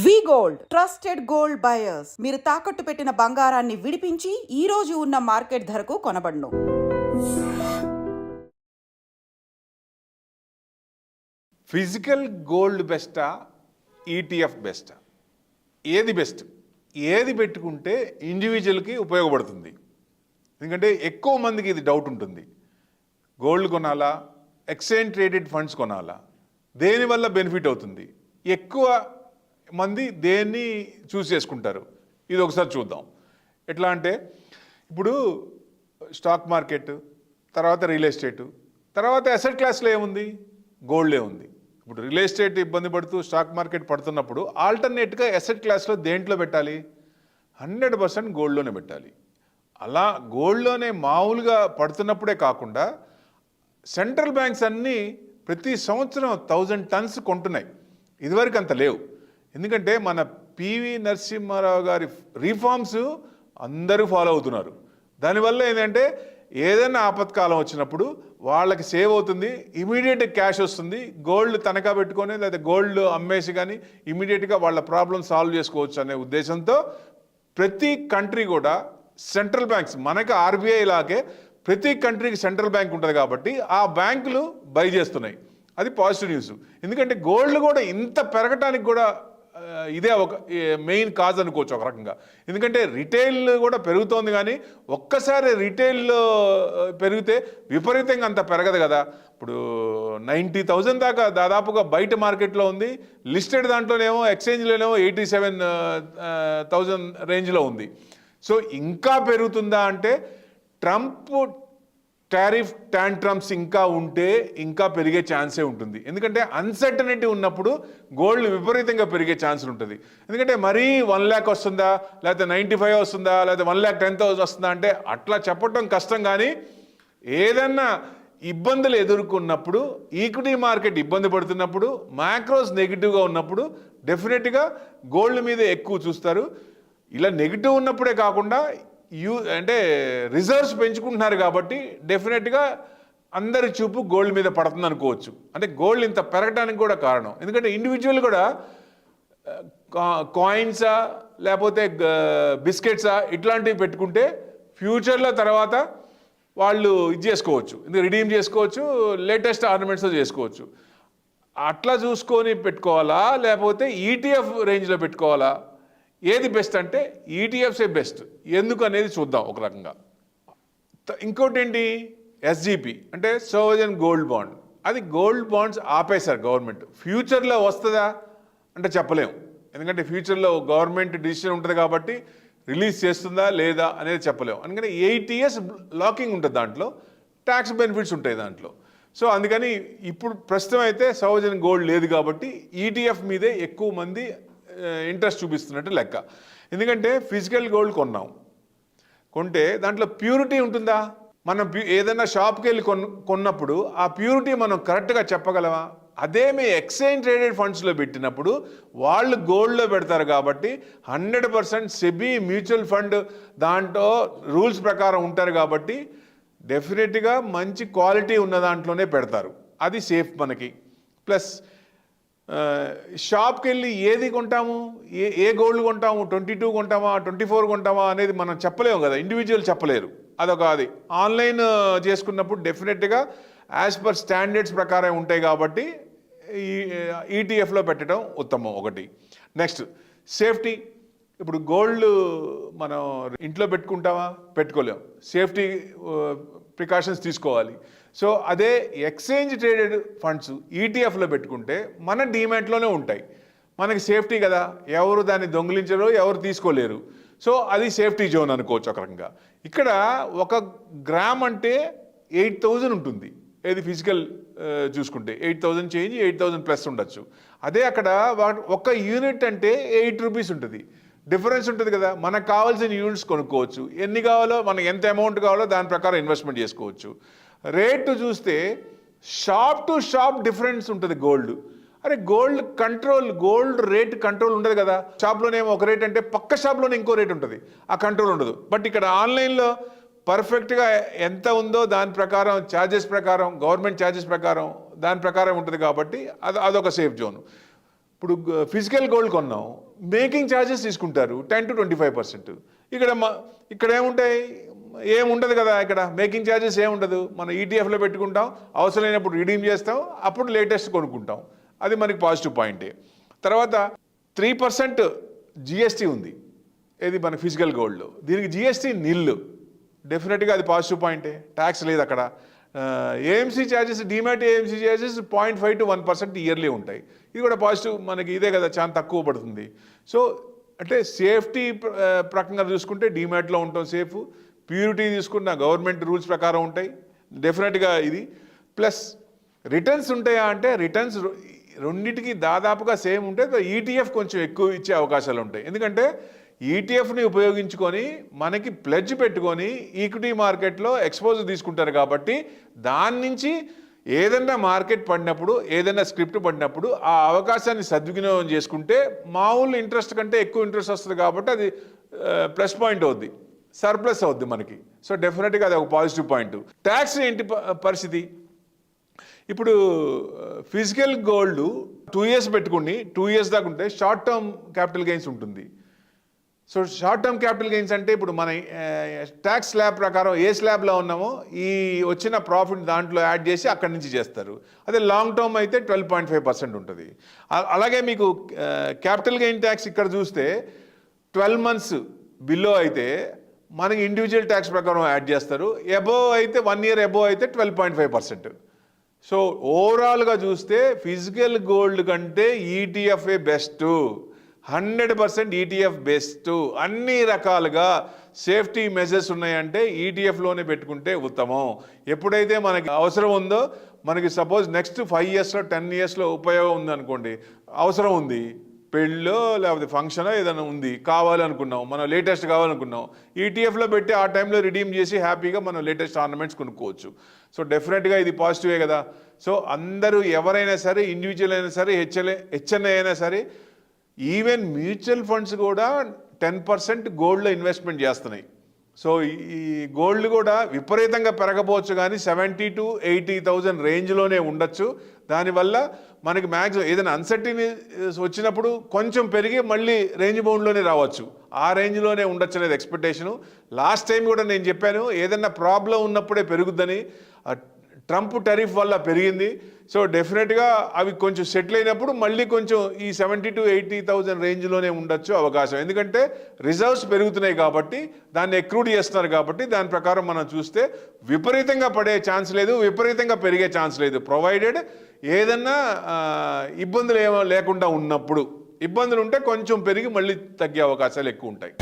వి gold trusted gold buyers మీరు తాకట్టు పెట్టిన బంగారాన్ని విడిపించి ఈ రోజు ఉన్న మార్కెట్ ధరకు కొనబడును. ఫిజికల్ గోల్డ్ బెస్టా, ఈటీఎఫ్ బెస్టా? ఏది బెస్ట్? ఏది పెట్టుకుంటే ఇండివిజువల్కి ఉపయోగపడుతుంది? ఎందుకంటే ఎక్కువ మందికి ఇది డౌట్ ఉంటుంది. గోల్డ్ కొనాలా, ఎక్స్చేంజ్ ట్రేడెడ్ ఫండ్స్ కొనాలా, దేనివల్ల బెనిఫిట్ అవుతుంది? ఎక్కువ మంది దేన్ని చూస్ చేసుకుంటారు? ఇది ఒకసారి చూద్దాం. ఎట్లా అంటే ఇప్పుడు స్టాక్ మార్కెట్, తర్వాత రియల్ ఎస్టేటు, తర్వాత అసెట్ క్లాస్లో ఏముంది? గోల్డే ఉంది. ఇప్పుడు రియల్ ఎస్టేట్ ఇబ్బంది పడుతూ స్టాక్ మార్కెట్ పడుతున్నప్పుడు ఆల్టర్నేట్గా అసెట్ క్లాస్లో దేంట్లో పెట్టాలి? 100% గోల్డ్లోనే పెట్టాలి. అలా గోల్డ్లోనే మామూలుగా పడుతున్నప్పుడే కాకుండా సెంట్రల్ బ్యాంక్స్ అన్నీ ప్రతి సంవత్సరం 1000 టన్స్ కొంటున్నాయి. ఇదివరకు అంత లేవు. ఎందుకంటే మన పివి నరసింహారావు గారి రిఫార్మ్స్ అందరూ ఫాలో అవుతున్నారు. దానివల్ల ఏంటంటే ఏదైనా ఆపత్కాలం వచ్చినప్పుడు వాళ్ళకి సేవ్ అవుతుంది, ఇమీడియట్ క్యాష్ వస్తుంది. గోల్డ్ తనఖా పెట్టుకొని లేదా గోల్డ్ అమ్మేసి కానీ ఇమీడియట్గా వాళ్ళ ప్రాబ్లం సాల్వ్ చేసుకోవచ్చు అనే ఉద్దేశంతో ప్రతి కంట్రీ కూడా సెంట్రల్ బ్యాంక్స్, మనకి ఆర్బీఐ లాగే ప్రతి కంట్రీకి సెంట్రల్ బ్యాంక్ ఉంటుంది కాబట్టి ఆ బ్యాంకులు బై చేస్తున్నాయి. అది పాజిటివ్ న్యూస్. ఎందుకంటే గోల్డ్ కూడా ఇంత పెరగటానికి కూడా ఇదే ఒక మెయిన్ కాజ్ అనుకోవచ్చు ఒక రకంగా. ఎందుకంటే రిటైల్ కూడా పెరుగుతోంది, కానీ ఒక్కసారి రిటైల్ పెరిగితే విపరీతంగా అంత పెరగదు కదా. ఇప్పుడు 90,000 దాకా దాదాపుగా బయట మార్కెట్లో ఉంది. లిస్టెడ్ దాంట్లోనేమో ఎక్స్చేంజ్లోనేమో 87,000 రేంజ్లో ఉంది. సో ఇంకా పెరుగుతుందా అంటే ట్రంప్ టారిఫ్ టాంట్రమ్స్ ఇంకా ఉంటే ఇంకా పెరిగే ఛాన్సే ఉంటుంది. ఎందుకంటే అన్సర్టనిటీ ఉన్నప్పుడు గోల్డ్ విపరీతంగా పెరిగే ఛాన్స్ ఉంటుంది. ఎందుకంటే మరీ 1 lakh వస్తుందా, లేకపోతే 95 వస్తుందా, లేకపోతే 1,10,000 వస్తుందా అంటే అట్లా చెప్పటం కష్టం. కానీ ఏదన్నా ఇబ్బందులు ఎదుర్కొన్నప్పుడు, ఈక్విటీ మార్కెట్ ఇబ్బంది పడుతున్నప్పుడు, మ్యాక్రోస్ నెగిటివ్గా ఉన్నప్పుడు డెఫినెట్గా గోల్డ్ మీద ఎక్కువ చూస్తారు. ఇలా నెగిటివ్ ఉన్నప్పుడే కాకుండా అంటే రిజర్వ్స్ పెంచుకుంటున్నారు కాబట్టి డెఫినెట్గా అందరి చూపు గోల్డ్ మీద పడుతుంది అనుకోవచ్చు. అంటే గోల్డ్ ఇంత పెరగడానికి కూడా కారణం. ఎందుకంటే ఇండివిజువల్ కూడా కాయిన్సా లేకపోతే బిస్కెట్సా ఇట్లాంటివి పెట్టుకుంటే ఫ్యూచర్లో తర్వాత వాళ్ళు ఇది చేసుకోవచ్చు, రిడీమ్ చేసుకోవచ్చు, లేటెస్ట్ ఆర్నమెంట్స్తో చేసుకోవచ్చు. అట్లా చూసుకొని పెట్టుకోవాలా లేకపోతే ఈటీఎఫ్ రేంజ్లో పెట్టుకోవాలా? ఏది బెస్ట్ అంటే ఈటీఎఫ్సే బెస్ట్. ఎందుకు అనేది చూద్దాం ఒక రకంగా. ఇంకోటి ఏంటి? ఎస్జిపి అంటే సోవరెన్ గోల్డ్ బాండ్. అది గోల్డ్ బాండ్స్ ఆపేశారు గవర్నమెంట్. ఫ్యూచర్లో వస్తుందా అంటే చెప్పలేము. ఎందుకంటే ఫ్యూచర్లో గవర్నమెంట్ డిసిషన్ ఉంటుంది కాబట్టి రిలీజ్ చేస్తుందా లేదా అనేది చెప్పలేము. అందుకని 8 years లాకింగ్ ఉంటుంది, దాంట్లో ట్యాక్స్ బెనిఫిట్స్ ఉంటాయి దాంట్లో. సో అందుకని ఇప్పుడు ప్రస్తుతం అయితే సోవరెన్ గోల్డ్ లేదు కాబట్టి ఈటీఎఫ్ మీదే ఎక్కువ మంది ఇంట్రెస్ట్ చూపిస్తున్నట్టు లెక్క. ఎందుకంటే ఫిజికల్ గోల్డ్ కొంటే దాంట్లో ప్యూరిటీ ఉంటుందా? మనం ఏదైనా షాప్కి వెళ్ళి కొన్నప్పుడు ఆ ప్యూరిటీ మనం కరెక్ట్గా చెప్పగలమా? అదే మీ ఎక్స్చేంజ్ ట్రేడెడ్ ఫండ్స్లో పెట్టినప్పుడు వాళ్ళు గోల్డ్లో పెడతారు కాబట్టి 100% సెబీ మ్యూచువల్ ఫండ్ దాంట్లో రూల్స్ ప్రకారం ఉంటారు కాబట్టి డెఫినెట్గా మంచి క్వాలిటీ ఉన్న దాంట్లోనే పెడతారు. అది సేఫ్ మనకి. ప్లస్ షాప్కి వెళ్ళి ఏది కొంటాము, ఏ గోల్డ్ కొంటాము, 22 కొంటామా 24 కొంటామా అనేది మనం చెప్పలేము కదా, ఇండివిజువల్ చెప్పలేరు. అది ఆన్లైన్ చేసుకున్నప్పుడు డెఫినెట్గా యాజ్ పర్ స్టాండర్డ్స్ ప్రకారం ఉంటాయి కాబట్టి ఈటీఎఫ్లో పెట్టడం ఉత్తమం ఒకటి. Next safety. ఇప్పుడు గోల్డ్ మనం ఇంట్లో పెట్టుకుంటామా? పెట్టుకోలేము. సేఫ్టీ ప్రికాషన్స్ తీసుకోవాలి. సో అదే ఎక్స్చేంజ్ ట్రేడెడ్ ఫండ్స్ ఈటీఎఫ్లో పెట్టుకుంటే మన డీమ్యాట్లోనే ఉంటాయి, మనకి సేఫ్టీ కదా, ఎవరు దాన్ని దొంగిలించరు, ఎవరు తీసుకోలేరు. సో అది సేఫ్టీ జోన్ అనుకోవచ్చు ఒక రకంగా. ఇక్కడ 1 గ్రామ్ అంటే 8,000 ఉంటుంది. ఏది ఫిజికల్ చూసుకుంటే 8,000 చేంజ్, 8,000 ప్లస్ ఉండొచ్చు. అదే అక్కడ 1 యూనిట్ అంటే 8 రూపీస్ ఉంటుంది. డిఫరెన్స్ ఉంటుంది కదా. మనకు కావాల్సిన యూనిట్స్ కొనుక్కోవచ్చు, ఎన్ని కావాలో మనకి ఎంత అమౌంట్ కావాలో దాని ప్రకారం ఇన్వెస్ట్మెంట్ చేసుకోవచ్చు. రేటు చూస్తే షాప్ టు షాప్ డిఫరెన్స్ ఉంటుంది గోల్డ్. అరే గోల్డ్ రేట్ కంట్రోల్ ఉండదు కదా. షాప్లోనేమో ఒక రేట్ అంటే పక్క షాప్లోనే ఇంకో రేట్ ఉంటుంది, ఆ కంట్రోల్ ఉండదు. బట్ ఇక్కడ ఆన్లైన్లో పర్ఫెక్ట్గా ఎంత ఉందో దాని ప్రకారం ఛార్జెస్ ప్రకారం, గవర్నమెంట్ ఛార్జెస్ ప్రకారం దాని ప్రకారం ఉంటుంది కాబట్టి అదొక సేఫ్ జోన్. ఇప్పుడు ఫిజికల్ గోల్డ్ కొన్నాం, మేకింగ్ ఛార్జెస్ తీసుకుంటారు 10 to 25%. ఇక్కడ ఏముండదు కదా, ఇక్కడ మేకింగ్ ఛార్జెస్ ఏముండదు. మనం ఈటీఎఫ్లో పెట్టుకుంటాం, అవసరమైనప్పుడు రిడీమ్ చేస్తాం, అప్పుడు లేటెస్ట్ కొనుక్కుంటాం. అది మనకి పాజిటివ్ పాయింటే. తర్వాత 3% జిఎస్టీ ఉంది ఇది మన ఫిజికల్ గోల్డ్లో. దీనికి జిఎస్టీ నిల్లు, డెఫినెట్గా అది పాజిటివ్ పాయింటే, ట్యాక్స్ లేదు అక్కడ. AMC charges, demat AMC charges 0.5 to 1% yearly ఉంటాయి. ఇది కూడా పాజిటివ్ మనకి, ఇదే కదా చాలా తక్కువ పడుతుంది. సో అంటే సేఫ్టీ ప్రకంగా చూసుకుంటే డిమాట్లో ఉంటాం సేఫ్, ప్యూరిటీ తీసుకున్న గవర్నమెంట్ రూల్స్ ప్రకారం ఉంటాయి డెఫినెట్గా ఇది. ప్లస్ రిటర్న్స్ ఉంటాయా అంటే రిటర్న్స్ రెండింటికి దాదాపుగా సేమ్ ఉంటే ఈటీఎఫ్ కొంచెం ఎక్కువ ఇచ్చే అవకాశాలు ఉంటాయి. ఎందుకంటే ఈటీఎఫ్ని ఉపయోగించుకొని మనకి ప్లెడ్జ్ పెట్టుకొని ఈక్విటీ మార్కెట్లో ఎక్స్పోజ్ తీసుకుంటారు కాబట్టి దాని నుంచి ఏదైనా మార్కెట్ పడినప్పుడు, ఏదైనా స్క్రిప్ట్ పడినప్పుడు ఆ అవకాశాన్ని సద్వినియోగం చేసుకుంటే మామూలు ఇంట్రెస్ట్ కంటే ఎక్కువ ఇంట్రెస్ట్ వస్తుంది కాబట్టి అది ప్లస్ పాయింట్ అవుద్ది, సర్ప్లస్ అవుద్ది మనకి. సో డెఫినెట్గా అది ఒక పాజిటివ్ పాయింట్. ట్యాక్స్ ఏంటి పరిస్థితి? ఇప్పుడు ఫిజికల్ గోల్డ్ 2 years పెట్టుకుని 2 years దాకా ఉంటే షార్ట్ టర్మ్ క్యాపిటల్ గెయిన్స్ ఉంటుంది. So short term capital gains అంటే ఇప్పుడు మన ట్యాక్స్ స్లాబ్ ప్రకారం ఏ స్లాబ్లో ఉన్నామో ఈ వచ్చిన ప్రాఫిట్ దాంట్లో యాడ్ చేసి అక్కడి నుంచి చేస్తారు. అదే లాంగ్ టర్మ్ అయితే 12.5% ఉంటుంది. అలాగే మీకు క్యాపిటల్ గెయిన్ ట్యాక్స్ ఇక్కడ చూస్తే 12 months బిలో అయితే మనకి ఇండివిజువల్ ట్యాక్స్ ప్రకారం యాడ్ చేస్తారు. అబోవ్ అయితే 1 year అబోవ్ అయితే 12.5%. సో ఓవరాల్గా చూస్తే ఫిజికల్ గోల్డ్ కంటే ఈటీఎఫ్ఏ బెస్ట్, 100% ఈటీఎఫ్ బెస్ట్. అన్ని రకాలుగా సేఫ్టీ మెజర్స్ ఉన్నాయంటే ఈటీఎఫ్లోనే పెట్టుకుంటే ఉత్తమం. ఎప్పుడైతే మనకి అవసరం ఉందో, మనకి సపోజ్ నెక్స్ట్ 5 yearsలో 10 yearsలో ఉపయోగం ఉంది అనుకోండి, అవసరం ఉంది, పెళ్ళో లేకపోతే ఫంక్షనో ఏదైనా ఉంది, కావాలనుకున్నాం, మనం లేటెస్ట్ కావాలనుకున్నాం, ఈటీఎఫ్లో పెట్టి ఆ టైంలో రిడీమ్ చేసి హ్యాపీగా మనం లేటెస్ట్ ఆర్నమెంట్స్ కొనుక్కోవచ్చు. సో డెఫినెట్గా ఇది పాజిటివే కదా. సో అందరూ ఎవరైనా సరే, ఇండివిజువల్ అయినా సరే, హెచ్ఎన్ఐ అయినా సరే, ఈవెన్ మ్యూచువల్ ఫండ్స్ కూడా 10% గోల్డ్లో ఇన్వెస్ట్మెంట్ చేస్తున్నాయి. సో ఈ గోల్డ్ కూడా విపరీతంగా పెరగబోవచ్చు, కానీ 70 to 80,000 రేంజ్లోనే ఉండొచ్చు. దానివల్ల మనకి మ్యాక్సిమం ఏదైనా అన్సర్టినీ వచ్చినప్పుడు కొంచెం పెరిగి మళ్ళీ రేంజ్ బౌండ్లోనే రావచ్చు, ఆ రేంజ్లోనే ఉండొచ్చు అనేది ఎక్స్పెక్టేషను. లాస్ట్ టైం కూడా నేను చెప్పాను ఏదైనా ప్రాబ్లం ఉన్నప్పుడే పెరుగుద్దని. ట్రంప్ టరిఫ్ వల్ల పెరిగింది. సో డెఫినెట్గా అవి కొంచెం సెటిల్ అయినప్పుడు మళ్ళీ కొంచెం ఈ 70 to 80,000 రేంజ్లోనే ఉండొచ్చు అవకాశం. ఎందుకంటే రిజర్వ్స్ పెరుగుతున్నాయి కాబట్టి, దాన్ని ఎక్రూడ్ చేస్తున్నారు కాబట్టి, దాని ప్రకారం మనం చూస్తే విపరీతంగా పడే ఛాన్స్ లేదు, విపరీతంగా పెరిగే ఛాన్స్ లేదు. ప్రొవైడెడ్ ఏదన్నా ఇబ్బందులు ఏమో లేకుండా ఉన్నప్పుడు. ఇబ్బందులు ఉంటే కొంచెం పెరిగి మళ్ళీ తగ్గే అవకాశాలు ఎక్కువ ఉంటాయి.